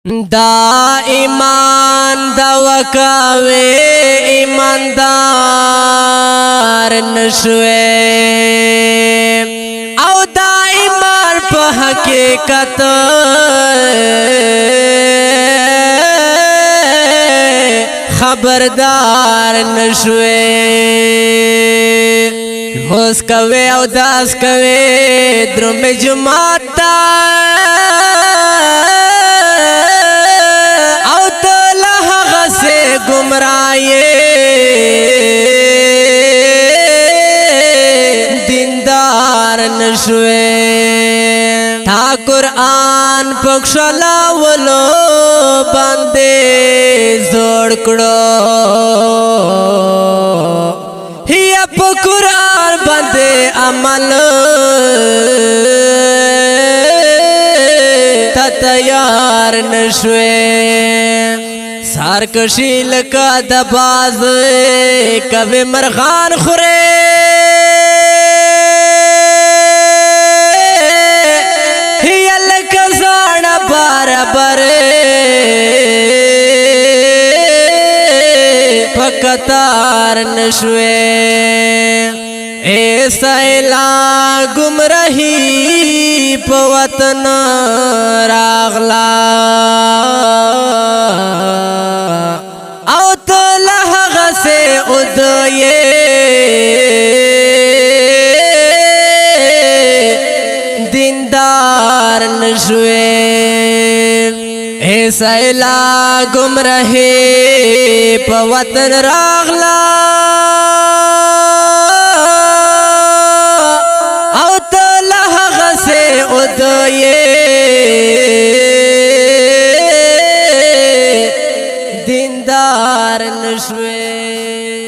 دا ایمان دا وکاوے ایماندار نشوے او دا ایمان پا حقیقت خبردار نشوے ہوس کوے او داس کوے درم جماعت تا گمراہے دیندار نشوے تا قرآن پکشلا ولو بندے زوڑ کڑو ہی اپ قرآن بندے عمل تا تیار نشوے سارکشی لکا دباز کبھی مرغان خورے ہی لکا زانا برابر پکتار نشوے ایسا اعلان گمراہی پوطن راغلا او تو لحغ سے ادوئے دیندار نشوے ایسا اعلان گمراہی پوطن راغلا دیندار نشوے